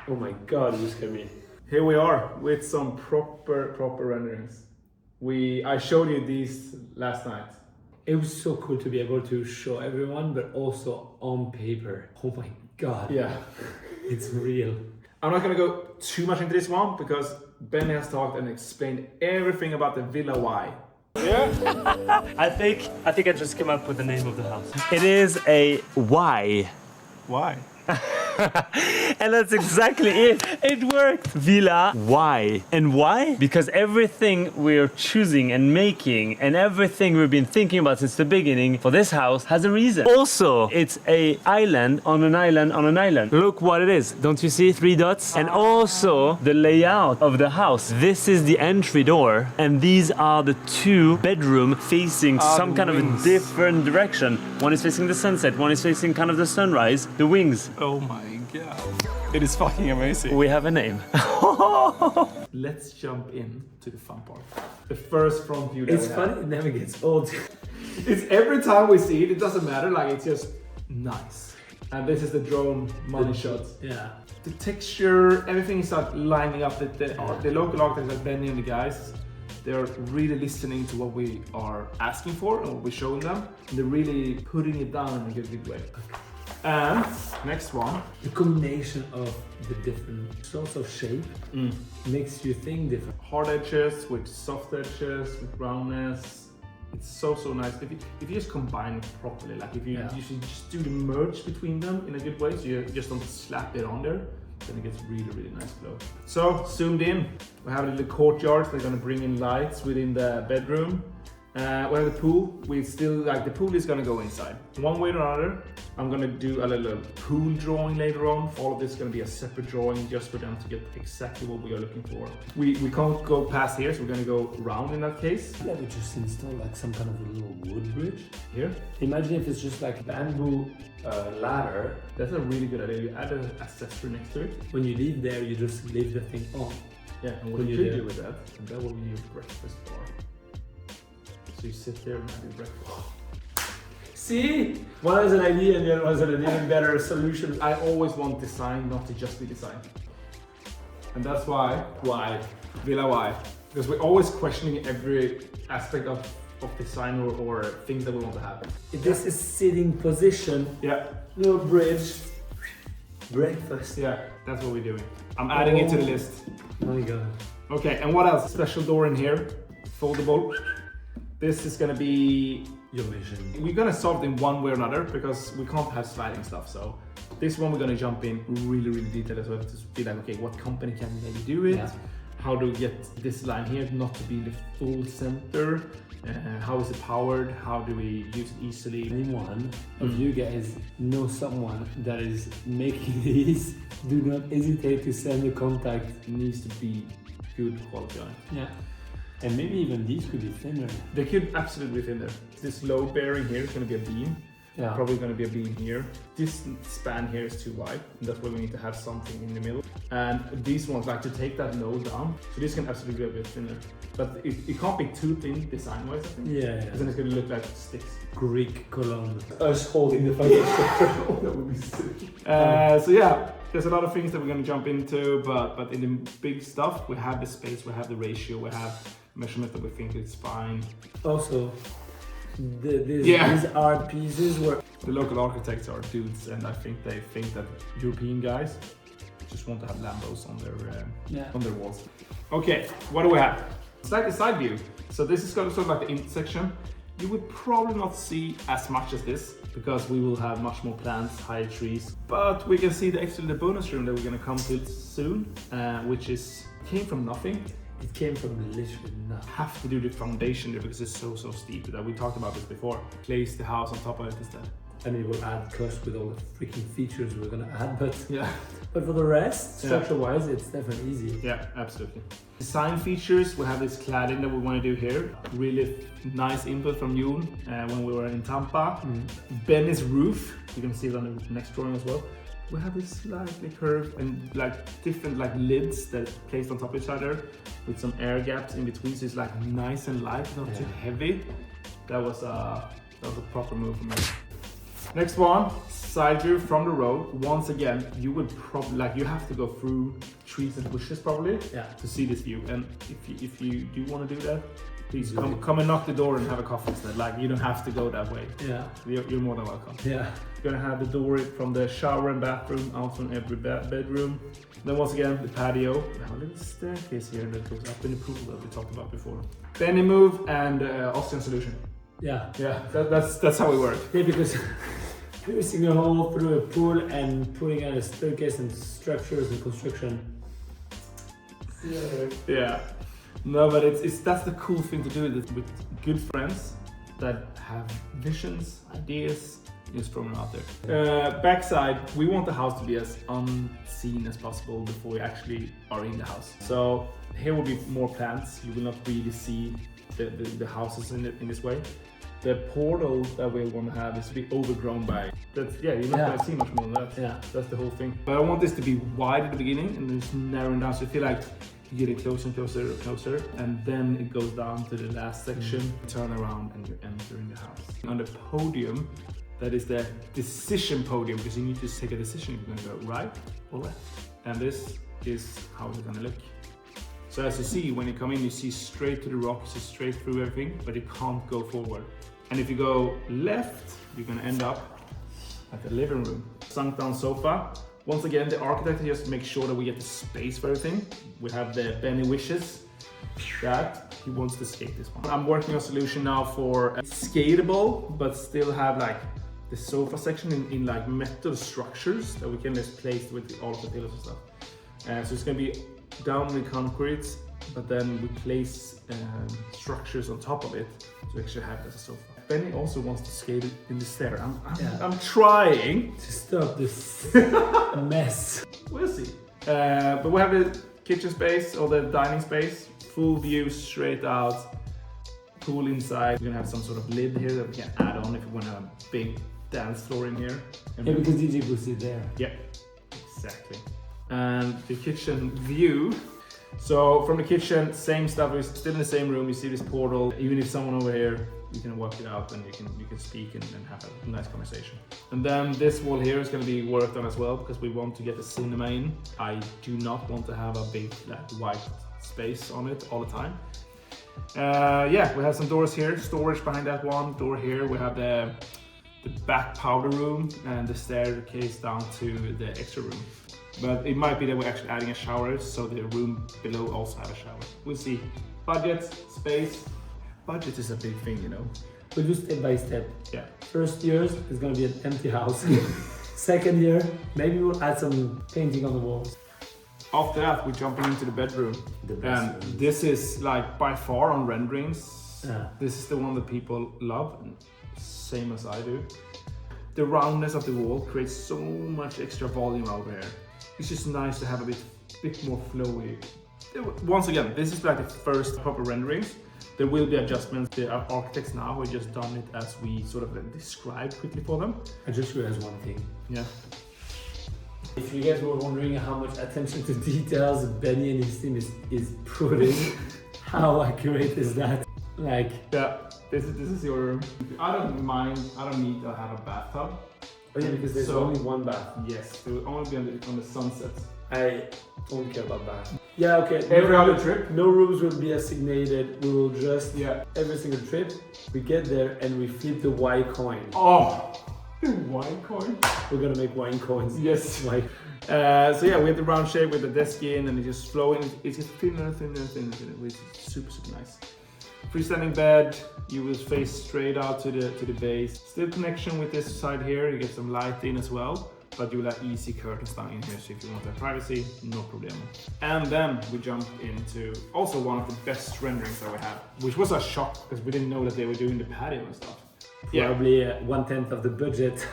Oh my god, you scared me. Here we are with some proper renderings. I showed you these last night. It was so cool to be able to show everyone, but also on paper. Oh my god. Yeah. It's real. I'm not gonna go too much into this one because Ben has talked and explained everything about the Villa Y. Yeah? I think I just came up with the name of the house. It is a Y. Why? And that's exactly it. It worked. Villa Y. And why? Because everything we're choosing and making and everything we've been thinking about since the beginning for this house has a reason. Also, it's a island on an island on an island. Look what it is. Don't you see 3 dots? And also the layout of the house. This is the entry door and these are the 2 bedrooms facing some kind of a different direction. One is facing the sunset, one is facing kind of the sunrise, the wings. Oh my god. It is fucking amazing. We have a name. Let's jump in to the fun part. The first front view that It's we funny, have. it never gets old. It's every time we see it, it doesn't matter, like it's just nice. And this is the drone money shot. Yeah. The texture, everything is like lining up. The local architects like Benny and the guys, they're really listening to what we are asking for and what we're showing them. And they're really putting it down in a good way. And next one. The combination of the different sorts of shape makes you think different. Hard edges with soft edges, with roundness. It's so nice. If you just combine it properly, like if you should just do the merge between them in a good way, so you just don't slap it on there, then it gets really nice glow. So zoomed in, we have a little courtyard. They're gonna bring in lights within the bedroom. We have the pool. We still like the pool is gonna go inside. One way or another, I'm gonna do a little pool drawing later on. All of this is gonna be a separate drawing just for them to get exactly what we are looking for. We can't go past here, so we're gonna go around in that case. Yeah, we just install like some kind of a little wood bridge. Here. Imagine if it's just like bamboo ladder. That's a really good idea. You add an accessory next to it. When you leave there, you just leave the thing on. Yeah, and what you could do with that, and that will be your breakfast bar. So you sit there and have your breakfast. See? One has an idea and the other has an even better solution. I always want design not to just be design. And that's why Villa Y. Because we're always questioning every aspect of design or things that we want to have. This is sitting position. Yeah. Little bridge. Breakfast. Yeah, that's what we're doing. I'm adding it to the list. My god. Okay, and what else? Special door in here. Foldable. This is gonna be your mission. We're gonna solve it in one way or another because we can't have sliding stuff. So this one we're gonna jump in really detailed as well to be like, okay, what company can maybe do it? Yeah. How do we get this line here not to be the full center? How is it powered? How do we use it easily? Anyone of you guys know someone that is making these, do not hesitate to send a contact. It needs to be good quality on it. Yeah. And maybe even these could be thinner. They could absolutely be thinner. This load bearing here is going to be a beam. Yeah. Probably going to be a beam here. This span here is too wide, and that's why we need to have something in the middle. And these ones like to take that load down. So this can absolutely be a bit thinner. But it can't be too thin design-wise, I think. Yeah. Because then it's going to look like sticks. Greek column. Us holding the foundation. That would be sick. So yeah, there's a lot of things that we're going to jump into, but in the big stuff, we have the space, we have the ratio, we have measurement that we think is fine. Also, these art pieces were... The local architects are dudes, and I think they think that European guys just want to have Lambos on their walls. Okay, what do we have? Slightly side view. So this is sort of like the intersection. You would probably not see as much as this because we will have much more plants, higher trees. But we can see the bonus room that we're going to come to soon, which came from nothing. It came from literally nothing. Have to do the foundation there because it's so steep. That we talked about this before. Place the house on top of it instead. And it will add cost with all the freaking features we're gonna add, but yeah. But for the rest, structure-wise, it's definitely easy. Yeah, absolutely. Design features, we have this cladding that we want to do here. Really nice input from Yoon when we were in Tampah. Benny's roof, you can see it on the next drawing as well. We have this slightly curved and like different like lids that are placed on top of each other with some air gaps in between, so it's like nice and light, not too heavy. That was a proper move for me. Next one, side view from the road. Once again, you would probably you have to go through trees and bushes probably to see this view. And if you do want to do that, please come and knock the door and have a coffee instead. You don't have to go that way. Yeah. You're more than welcome. Yeah. You're gonna have the door from the shower and bathroom out from every bedroom. Then once again, the patio. We have a little staircase here that goes up in the pool that we talked about before. Benny move and Ossian solution. Yeah. Yeah, that's how we work. Yeah, because piercing a hole through a pool and putting out a staircase and structures and construction. Yeah. No, but that's the cool thing to do with good friends that have visions, ideas. Just throw them out there. Backside, we want the house to be as unseen as possible before we actually are in the house. So here will be more plants. You will not really see the houses in this way. The portal that we want to have is to be overgrown by. You're not going to see much more than that. Yeah. That's the whole thing. But I want this to be wide at the beginning and then just narrowing down, so you feel like you're getting closer and closer and closer, and then it goes down to the last section. Turn around and you're entering the house. On the podium, that is the decision podium, because you need to take a decision. You're going to go right or left. And this is how it's going to look. So as you see, when you come in, you see straight to the rock, you see straight through everything, but you can't go forward. And if you go left, you're going to end up at the living room. Sunk down sofa. Once again, the architect just makes sure that we get the space for everything. We have the Benny wishes that he wants to skate this one. I'm working on a solution now for skatable, but still have the sofa section in metal structures that we can just place with all of the pillows and stuff. So it's gonna be down with concrete, but then we place structures on top of it to actually have it as a sofa. Benny also wants to skate it in the stair. I'm trying to stop this mess. We'll see. But we have the kitchen space or the dining space, full view straight out, pool inside. We're gonna have some sort of lid here that we can add on if we want to have a big dance floor in here. Yeah, because DJ puts it there. Yeah, exactly. And the kitchen view. So from the kitchen, same stuff. We're still in the same room. You see this portal. Even if someone over here, you can walk it out and you can speak and have a nice conversation. And then this wall here is going to be worked on as well, because we want to get the cinema in. I do not want to have a big white space on it all the time. We have some doors here, storage behind that one door here. We have the back powder room and the staircase down to the extra room. But it might be that we're actually adding a shower, so the room below also have a shower. We'll see. Budget, space. Budget is a big thing, you know. We'll do step by step. Yeah. First year is gonna be an empty house. Second year, maybe we'll add some painting on the walls. After that, we're jumping into the bedroom. And this is by far on renderings. Yeah. This is the one that people love, same as I do. The roundness of the wall creates so much extra volume over here. It's just nice to have a bit more flowy. Once again, this is the first proper renderings. There will be adjustments. The architects now have just done it as we sort of described quickly for them. I just realized one thing. Yeah. If you guys were wondering how much attention to details Benny and his team is putting, how accurate is that? Yeah, this is your room. I don't mind. I don't need to have a bathtub. Oh yeah, because there's only one bath. Yes, it will only be on the sunset. I don't care about that. Yeah, okay. Every other trip. No rooms will be assignated. We will just, every single trip, we get there and we flip the Y coin. Oh, wine coin? We're gonna make wine coins. Yes. Like. We have the round shape with the desk in, and it just flowing. It's just thinner, which is super, super nice. Freestanding bed, you will face straight out to the base. Still connection with this side here, you get some light in as well, but you will have easy curtains down in here, so if you want that privacy, no problem. And then we jump into also one of the best renderings that we have, which was a shock because we didn't know that they were doing the patio and stuff. Probably 1/10 of the budget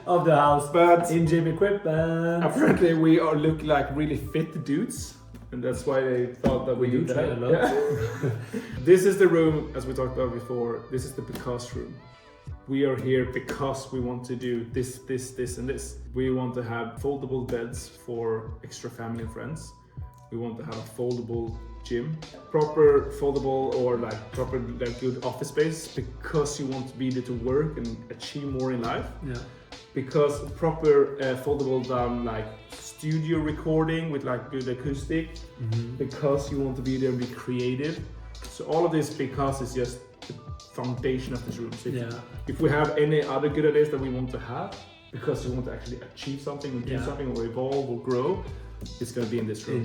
of the house, but in gym equipment. Apparently we look like really fit dudes. And that's why they thought that we do try a lot. Yeah. This is the room, as we talked about before. This is the because room. We are here because we want to do this, and this. We want to have foldable beds for extra family and friends. We want to have a foldable gym. Proper foldable or like proper like good office space because you want to be able to work and achieve more in life. Yeah. Because proper foldable like studio recording with like good acoustic. Because you want to be there and be creative. So all of this because it's just the foundation of this room. So if we have any other good ideas that we want to have, because you want to actually achieve something or do something or evolve or grow, it's going to be in this room.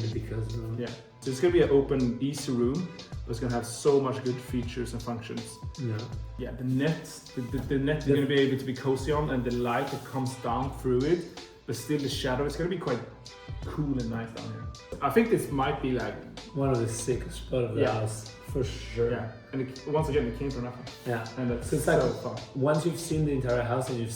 Yeah. So it's going to be an open, easy room, but it's going to have so much good features and functions. Yeah. The net is going to be able to be cozy on, and the light that comes down through it, but still the shadow. It's going to be quite cool and nice down here. I think this might be like one of the sickest spots of the house, for sure. Yeah. And once again, it came from nothing. Yeah. And that's so it's so like fun. Once you've seen the entire house and you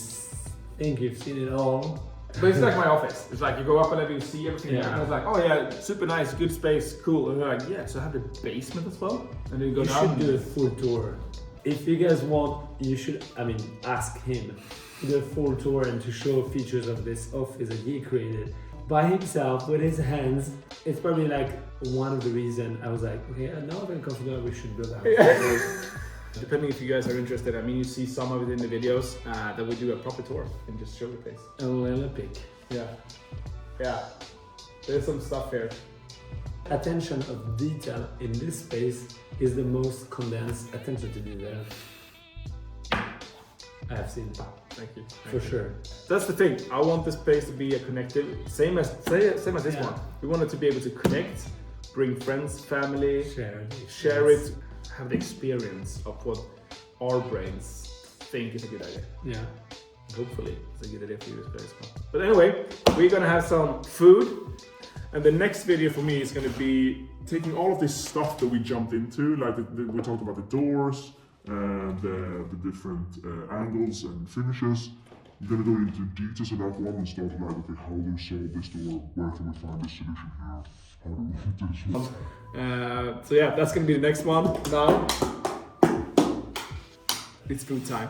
think you've seen it all. But it's like my office. It's like you go up and then you see everything. Yeah. And it's like, oh yeah, super nice, good space, cool. And they're like, yeah, so I have the basement as well. And then you go down. You should do a full tour. If you guys want, you should, ask him to do a full tour and to show features of this office that he created by himself with his hands. It's probably like one of the reasons I was like, okay, now I'm confident we should build a house. Depending if you guys are interested, you see some of it in the videos, that we do a proper tour and just show the place. A little pic. Yeah. There's some stuff here. Attention of detail in this space is the most condensed attention to detail I have seen. Thank you. For sure. That's the thing. I want this place to be a connective, same as this one. We want it to be able to connect, bring friends, family, share it. Have the experience of what our brains think is a good idea. Yeah. Hopefully it's a good idea for you as well. But anyway, we're gonna have some food, and the next video for me is gonna be taking all of this stuff that we jumped into, like we talked about the doors and the different angles and finishes. I'm gonna go into details of that one and start like, okay, how do we solve this door? Where can we find this solution here? How do we do this? So yeah, that's gonna be the next one. Now it's food time.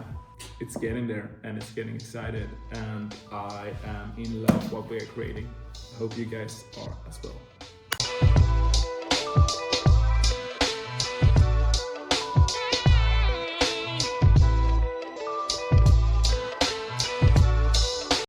It's getting there and it's getting excited, and I am in love with what we are creating. I hope you guys are as well.